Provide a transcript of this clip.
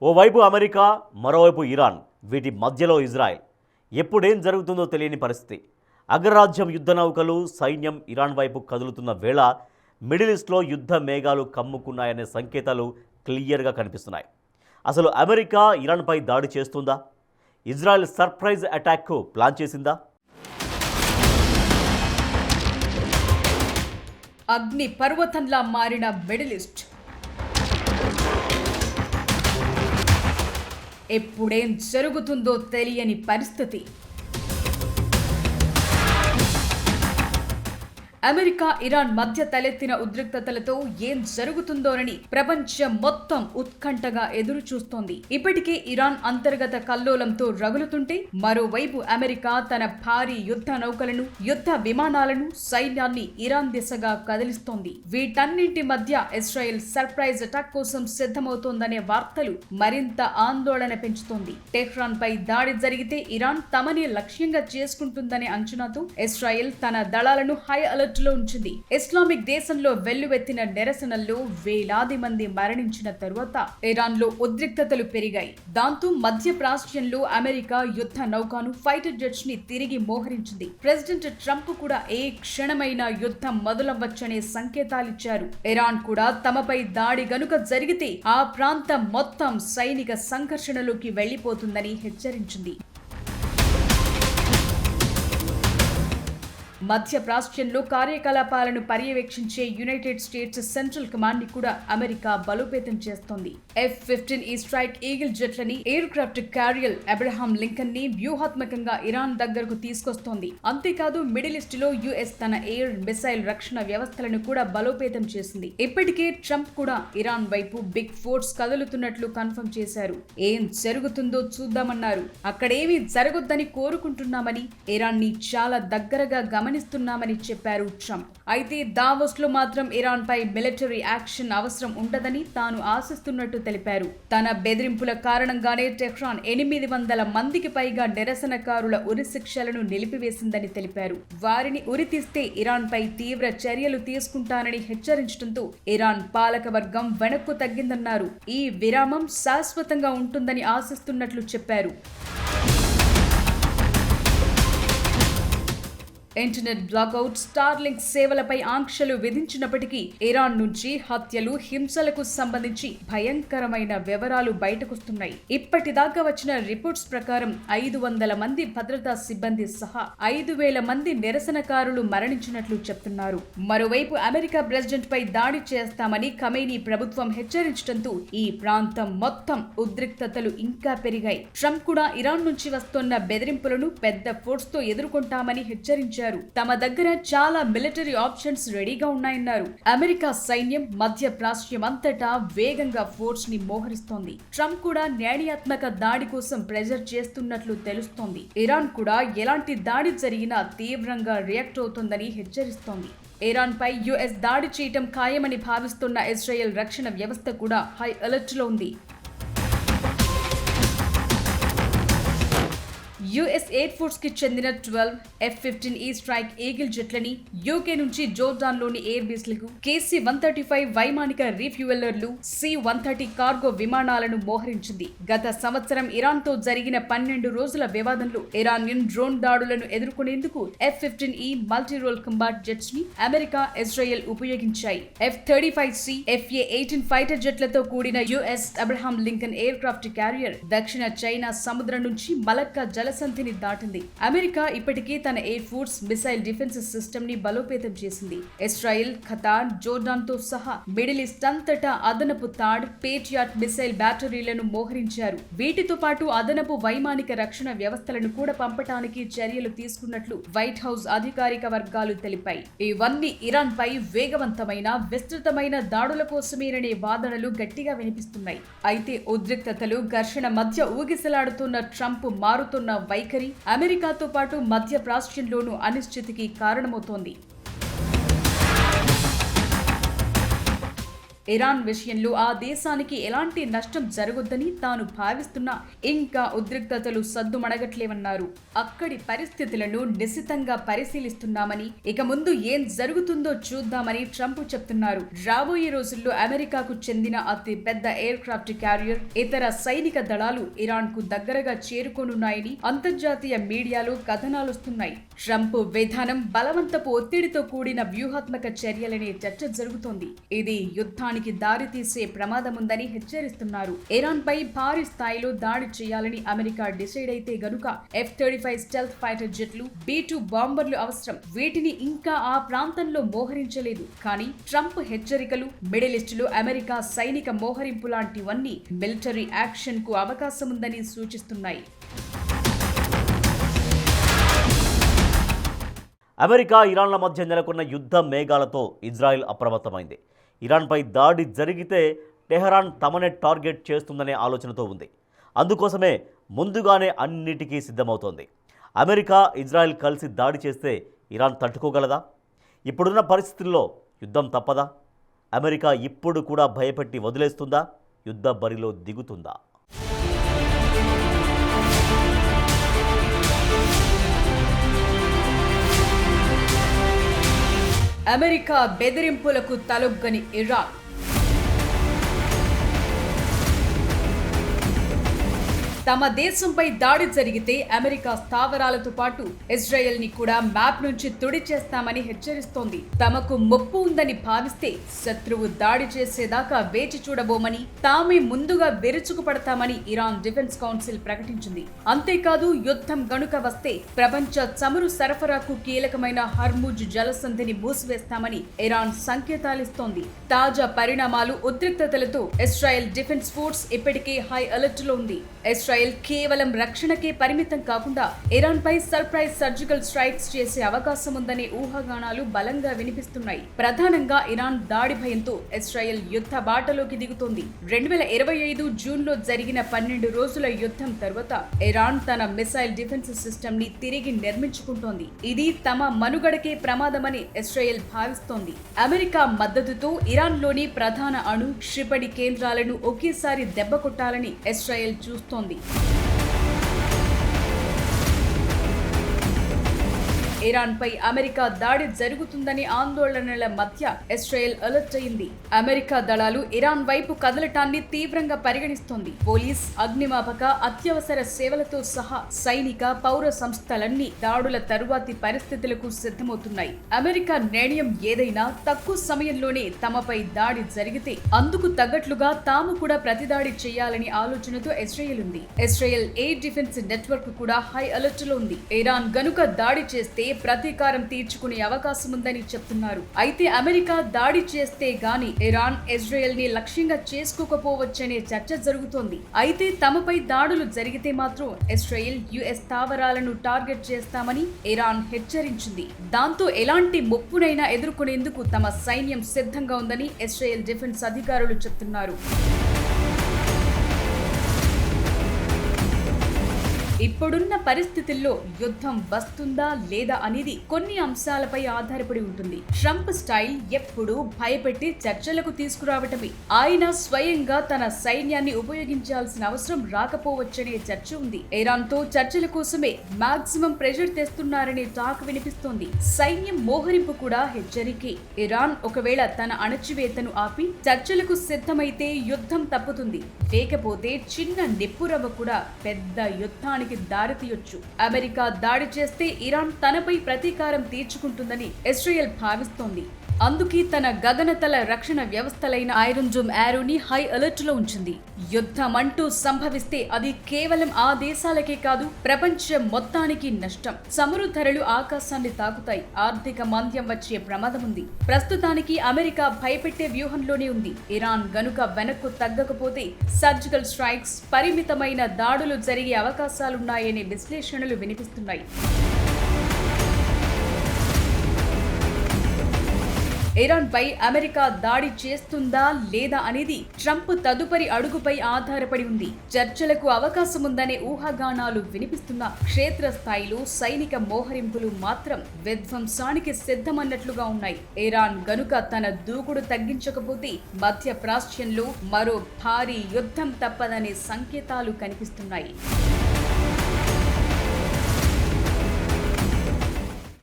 ఓవైపు అమెరికా, మరోవైపు ఇరాన్, వీటి మధ్యలో ఇజ్రాయెల్. ఎప్పుడేం జరుగుతుందో తెలియని పరిస్థితి. అగ్రరాజ్యం యుద్ధ నౌకలు, సైన్యం ఇరాన్ వైపు కదులుతున్న వేళ మిడిల్ ఈస్ట్లో యుద్ధ మేఘాలు కమ్ముకున్నాయనే సంకేతాలు క్లియర్గా కనిపిస్తున్నాయి. అసలు అమెరికా ఇరాన్పై దాడి చేస్తుందా? ఇజ్రాయెల్ సర్ప్రైజ్ అటాక్కు ప్లాన్ చేసిందా? అగ్ని పర్వతంలా మారిన మిడిల్ ఈస్ట్. ఎప్పుడేం జరుగుతుందో తెలియని పరిస్థితి. అమెరికా, ఇరాన్ మధ్య తలెత్తిన ఉద్రిక్తతలతో ఏం జరుగుతుందోనని ప్రపంచం మొత్తం ఉత్కంఠగా ఎదురు చూస్తోంది. ఇప్పటికే ఇరాన్ అంతర్గత కల్లోలంతో రగులుతుంటే, మరోవైపు అమెరికా తన భారీ యుద్ధ నౌకలను, యుద్ధ విమానాలను, సైన్యాన్ని ఇరాన్ దిశగా కదిలిస్తోంది. వీటన్నింటి మధ్య ఇజ్రాయెల్ సర్ప్రైజ్ అటాక్ కోసం సిద్ధమవుతోందనే వార్తలు మరింత ఆందోళన పెంచుతోంది. టెహ్రాన్ పై దాడి జరిగితే ఇరాన్ తమని లక్ష్యంగా చేసుకుంటుందనే అంచనాతో ఇజ్రాయెల్ తన దళాలను హై అలర్ట్ లో ఉంచింది. ఇస్లామిక్ దేశంలో వెల్లువెత్తిన నిరసనల్లో వేలాది మంది మరణించిన తరువాత ఇరాన్ లో ఉద్రిక్తతలు పెరిగాయి. దాంతో మధ్య ప్రాచ్యంలో అమెరికా యుద్ధ నౌకాను, ఫైటర్ జెట్స్ ని తిరిగి మోహరించింది. ప్రెసిడెంట్ ట్రంప్ కూడా ఏ క్షణమైనా యుద్ధం మొదలవ్వచ్చనే సంకేతాలిచ్చారు. ఇరాన్ కూడా తమపై దాడి గనుక జరిగితే ఆ ప్రాంతం మొత్తం సైనిక సంఘర్షణలోకి వెళ్లిపోతుందని హెచ్చరించింది. మధ్య ప్రాచ్యంలో కార్యకలాపాలను పర్యవేక్షించే యునైటెడ్ స్టేట్స్ సెంట్రల్ కమాండ్ ని కూడా అమెరికా బలోపేతం చేస్తోంది. F-15E స్ట్రైక్ ఈగిల్ జెట్లని, aircraft carrier Abraham Lincoln ని వ్యూహాత్మకంగా ఇరాన్ దగ్గరకు తీసుకొస్తోంది. అంతేకాదు మిడిల్ ఈస్ట్ లో యుఎస్ తన ఎయిర్ మిసైల్ రక్షణ వ్యవస్థలను కూడా బలోపేతం చేసింది. ఇప్పటికే ట్రంప్ కూడా ఇరాన్ వైపు బిగ్ ఫోర్స్ కదులుతున్నట్లు కన్ఫర్మ్ చేశారు. ఏం జరుగుతుందో చూద్దామన్నారు. అక్కడేమీ జరగొద్దని కోరుకుంటున్నామని, ఇరాన్ ని చాలా దగ్గరగా గమనిస్తున్నామని చెప్పారు ట్రంప్. అయితే దావోస్ లో మాత్రం ఇరాన్ పై మిలిటరీ యాక్షన్ అవసరం ఉండదని తాను ఆశిస్తున్నట్టు తెలిపారు. తన బెదిరింపుల కారణంగానే టెహ్రాన్ 800 మందికి పైగా నిరసనకారుల ఉరిశిక్షలను నిలిపివేసిందని తెలిపారు. వారిని ఉరితీస్తే ఇరాన్ పై తీవ్ర చర్యలు తీసుకుంటానని హెచ్చరించడంతో ఇరాన్ పాలక వర్గం వెనక్కు తగ్గిందన్నారు. ఈ విరామం శాశ్వతంగా ఉంటుందని ఆశిస్తున్నట్లు చెప్పారు. ఇంటర్నెట్ బ్లాకౌట్, స్టార్లింక్ సేవలపై ఆంక్షలు విధించినప్పటికీ ఇరాన్ నుంచి హత్యలు, హింసలకు సంబంధించి భయంకరమైన వివరాలు బయటకొస్తున్నాయి. ఇప్పటిదాకా వచ్చిన రిపోర్ట్స్ ప్రకారం 500 మంది భద్రతా సిబ్బంది సహా 5,000 మంది నిరసనకారులు మరణించినట్లు చెప్తున్నారు. మరోవైపు అమెరికా ప్రెసిడెంట్ పై దాడి చేస్తామని ఖమేనీ ప్రభుత్వం హెచ్చరించడంతో ఈ ప్రాంతం మొత్తం ఉద్రిక్తతలు ఇంకా పెరిగాయి. ట్రంప్ కూడా ఇరాన్ నుంచి వస్తున్న బెదిరింపులను పెద్ద ఫోర్స్ తో ఎదుర్కొంటామని హెచ్చరించారు. తమ దగ్గర చాలా మిలిటరీ ఆప్షన్స్ రెడీగా ఉన్నాయన్నారు. అమెరికా సైన్యం మధ్య ప్రాచ్యం అంతటా వేగంగా ఫోర్స్ ని మోహరిస్తోంది. ట్రంప్ కూడా న్యాయాత్మక దాడి కోసం ప్రెజర్ చేస్తున్నట్లు తెలుస్తోంది. ఇరాన్ కూడా ఎలాంటి దాడి జరిగినా తీవ్రంగా రియాక్ట్ అవుతోందని హెచ్చరిస్తోంది. ఇరాన్ పై యుఎస్ దాడి చేయటం ఖాయమని భావిస్తున్న ఇజ్రాయెల్ రక్షణ వ్యవస్థ కూడా హై అలర్ట్ లో ఉంది. యుఎస్ ఎయిర్ ఫోర్స్ కి చెందిన 12 F-15E స్ట్రైక్ ఈగిల్ జెట్లని యూకే నుంచి జోర్డాన్ లోని ఎయిర్ బేస్లకు, KC-135 వైమానిక రీఫ్యూయలర్లు, C-130 కార్గో విమానాలను మోహరించింది. గత సంవత్సరం ఇరాన్ తో జరిగిన 12 రోజుల వివాదంలో ఇరానియన్ డ్రోన్ దాడులను ఎదుర్కొనేందుకు F-15E multi role combat jets ని అమెరికా, ఇజ్రాయెల్ ఉపయోగించాయి. F-35C, FA-18 ఫైటర్ జెట్లతో కూడిన US Abraham Lincoln aircraft carrier దక్షిణ చైనా సముద్రం నుంచి మలక్కా జలసంధిని దాటింది. అమెరికా ఇప్పటికే తన air force missile defence system ని బలోపేతం చేసింది. ఇజ్రాయెల్, ఖతార్, జోర్డాన్ తో సహా మిడిల్ ఈస్ట్ అంతటా అదనపు థాడ్, పేట్రియాట్ మిసైల్ బ్యాటరీలను మోహరించారు. వీటితో పాటు అదనపు వైమానిక రక్షణ వ్యవస్థలను కూడా పంపటానికి చర్యలు తీసుకున్నట్లు వైట్ హౌస్ అధికారిక వర్గాలు తెలిపాయి. ఇవన్నీ ఇరాన్ పై వేగవంతమైన, విస్తృతమైన దాడుల కోసమేననే వాదనలు గట్టిగా వినిపిస్తున్నాయి. అయితే ఉద్రిక్తతలు, ఘర్షణ మధ్య ఊగిసలాడుతున్న ట్రంప్ మారుతున్న వైఖరి అమెరికాతో పాటు మధ్య ప్రాచ్యంలోనూ అనిశ్చితికి కారణమవుతోంది. ఇరాన్ విషయంలో ఆ దేశానికి ఎలాంటి నష్టం జరగొద్దని తాను భావిస్తున్నా ఇంకా ఉద్రిక్తతలు సద్దుమణగట్లేవన్నారు. అక్కడి పరిస్థితులను నిశితంగా పరిశీలిస్తున్నామని, ఇక ముందు ఏం జరుగుతుందో చూద్దామని ట్రంప్ చెప్తున్నారు. రాబోయే రోజుల్లో అమెరికాకు చెందిన అతి పెద్ద ఎయిర్ క్రాఫ్ట్ క్యారియర్, ఇతర సైనిక దళాలు ఇరాన్ కు దగ్గరగా చేరుకోనున్నాయని అంతర్జాతీయ మీడియాలో కథనాలొస్తున్నాయి. ట్రంప్ విధానం బలవంతపు ఒత్తిడితో కూడిన వ్యూహాత్మక చర్యలనే చర్చ జరుగుతోంది. ఇది యుద్ధానికి దారితీసే ప్రమాదముందని హెచ్చరిస్తున్నారు. ఇరాన్ పై భారీ స్థాయిలో దాడి చేయాలని అమెరికా డిసైడ్ అయితే గనుక F-35 స్టెల్త్ ఫైటర్ జెట్లు, B-2 బాంబర్లు అవసరం. వీటిని ఇంకా ఆ ప్రాంతంలో మోహరించలేదు. కానీ ట్రంప్ హెచ్చరికలు, మిడిల్ ఈస్ట్ లో అమెరికా సైనిక మోహరింపు లాంటివన్నీ మిలిటరీ యాక్షన్ కు అవకాశముందని సూచిస్తున్నాయి. అమెరికా ఇరాన్ల మధ్య నెలకొన్న యుద్ధ మేఘాలతో ఇజ్రాయెల్ అప్రమత్తమైంది. ఇరాన్పై దాడి జరిగితే టెహరాన్ తమనే టార్గెట్ చేస్తుందనే ఆలోచనతో ఉంది. అందుకోసమే ముందుగానే అన్నిటికీ సిద్ధమవుతోంది. అమెరికా, ఇజ్రాయెల్ కలిసి దాడి చేస్తే ఇరాన్ తట్టుకోగలదా? ఇప్పుడున్న పరిస్థితుల్లో యుద్ధం తప్పదా? అమెరికా ఇప్పుడు కూడా భయపెట్టి వదిలేస్తుందా? యుద్ధ బరిలో దిగుతుందా? అమెరికా బెదిరింపులకు తలొగ్గని ఇరాన్. తమ దేశంపై దాడి జరిగితే అమెరికా స్థావరాలతో పాటు ఇజ్రాయెల్ ని కూడా మ్యాప్ నుంచి తుడిచేస్తామని హెచ్చరిస్తోంది. తమకు ముప్పు ఉందని భావిస్తే శత్రువు దాడి చేసేదాకా వేచి చూడబోమని, తామే ముందుగా విరుచుకుపడతామని ఇరాన్ డిఫెన్స్ కౌన్సిల్ ప్రకటించింది. అంతేకాదు, యుద్ధం గనుక వస్తే ప్రపంచ చమురు సరఫరాకు కీలకమైన హర్ముజ్ జలసంధిని మూసివేస్తామని ఇరాన్ సంకేతాలిస్తోంది. తాజా పరిణామాలు, ఉద్రిక్తతలతో ఇజ్రాయెల్ డిఫెన్స్ ఫోర్స్ ఇప్పటికే హై అలర్ట్ లో ఉంది. ఇజ్రాయెల్ కేవలం రక్షణకే పరిమితం కాకుండా ఇరాన్ పై సర్ప్రైజ్ సర్జికల్ స్ట్రైక్స్ చేసే అవకాశం ఉందనే ఊహాగానాలు బలంగా వినిపిస్తున్నాయి. ప్రధానంగా ఇరాన్ దాడి భయంతో ఇజ్రాయెల్ యుద్ధ బాటలోకి దిగుతోంది. 2025 జూన్లో జరిగిన 12 రోజుల యుద్ధం తర్వాత ఇరాన్ తన మిసైల్ డిఫెన్స్ సిస్టమ్ ని తిరిగి నిర్మించుకుంటోంది. ఇది తమ మనుగడకే ప్రమాదమని ఇజ్రాయెల్ భావిస్తోంది. అమెరికా మద్దతుతో ఇరాన్ లోని ప్రధాన అణు, క్షిపణి కేంద్రాలను ఒకేసారి దెబ్బకొట్టాలని ఇజ్రాయెల్ చూస్తోంది. ఇరాన్ పై అమెరికా దాడి జరుగుతుందని ఆందోళనల మధ్య ఇజ్రాయెల్ అలర్ట్ అయింది. అమెరికా దళాలు ఇరాన్ వైపు కదలటాన్ని తీవ్రంగా పరిగణిస్తోంది. పోలీస్, అగ్నిమాపక, అత్యవసర సేవలతో సహా సైనిక, పౌర సంస్థలన్నీ దాడుల తరువాతి పరిస్థితులకు సిద్ధమవుతున్నాయి. అమెరికా నిర్ణయం ఏదైనా తక్కువ సమయంలోనే తమపై దాడి జరిగితే అందుకు తగ్గట్లుగా తాము కూడా ప్రతిదాడి చేయాలని ఆలోచనతో ఇజ్రాయెల్ ఉంది. ఇజ్రాయెల్ ఎయిర్ డిఫెన్స్ నెట్వర్క్ కూడా హై అలర్ట్ లో ఉంది. ఇరాన్ గనుక దాడి చేస్తే ప్రతీకారం తీర్చుకునే అవకాశం ఉందని చెప్తున్నారు. అయితే అమెరికా దాడి చేస్తే గాని ఇరాన్ ఇజ్రాయెల్ ని లక్ష్యంగా చేసుకోకపోవచ్చనే చర్చ జరుగుతోంది. అయితే తమపై దాడులు జరిగితే మాత్రం ఇజ్రాయెల్, యుఎస్ స్థావరాలను టార్గెట్ చేస్తామని ఇరాన్ హెచ్చరించింది. దాంతో ఎలాంటి ముప్పునైనా ఎదుర్కొనేందుకు తమ సైన్యం సిద్ధంగా ఉందని ఇజ్రాయెల్ డిఫెన్స్ అధికారులు చెప్తున్నారు. ఇప్పుడున్న పరిస్థితుల్లో యుద్ధం వస్తుందా లేదా అనేది కొన్ని అంశాలపై ఆధారపడి ఉంటుంది. ట్రంప్ స్టైల్ ఎప్పుడూ భయపెట్టి చర్చలకు తీసుకురావటమే. ఆయన స్వయంగా తన సైన్యాన్ని ఉపయోగించాల్సిన అవసరం రాకపోవచ్చనే చర్చ ఉంది. ఇరాన్ తో చర్చల కోసమే మాక్సిమం ప్రెషర్ తెస్తున్నారనే టాక్ వినిపిస్తోంది. సైన్యం మోహరింపు కూడా హెచ్చరికే. ఇరాన్ ఒకవేళ తన అణచివేతను ఆపి చర్చలకు సిద్ధమైతే యుద్ధం తప్పుతుంది. లేకపోతే చిన్న నిప్పురవ్వ కూడా పెద్ద యుద్ధానికి దారితీయొచ్చు. అమెరికా దాడి చేస్తే ఇరాన్ తనపై ప్రతీకారం తీర్చుకుంటుందని ఇజ్రాయెల్ భావిస్తోంది. అందుకే తన గగనతల రక్షణ వ్యవస్థలైన ఐరన్ డోమ్ యారోని హై అలర్ట్ లో ఉంచింది. యుద్ధం అంటూ సంభవిస్తే అది కేవలం ఆ దేశాలకే కాదు, ప్రపంచం మొత్తానికి నష్టం. చమురు ధరలు ఆకాశాన్ని తాకుతాయి. ఆర్థిక మాంద్యం వచ్చే ప్రమాదం ఉంది. ప్రస్తుతానికి అమెరికా భయపెట్టే వ్యూహంలోనే ఉంది. ఇరాన్ గనుక వెనక్కు తగ్గకపోతే సర్జికల్ స్ట్రైక్స్, పరిమితమైన దాడులు జరిగే అవకాశాలున్నాయనే విశ్లేషణలు వినిపిస్తున్నాయి. ఇరాన్పై అమెరికా దాడి చేస్తుందా లేదా అనేది ట్రంప్ తదుపరి అడుగుపై ఆధారపడి ఉంది. చర్చలకు అవకాశం ఉందనే ఊహాగానాలు వినిపిస్తున్న క్షేత్రస్థాయిలో సైనిక మోహరింపులు మాత్రం విధ్వంసానికి సిద్ధమన్నట్లుగా ఉన్నాయి. ఇరాన్ గనుక తన దూకుడు తగ్గించకపోతే మధ్య ప్రాచ్యంలో మరో భారీ యుద్ధం తప్పదనే సంకేతాలు కనిపిస్తున్నాయి.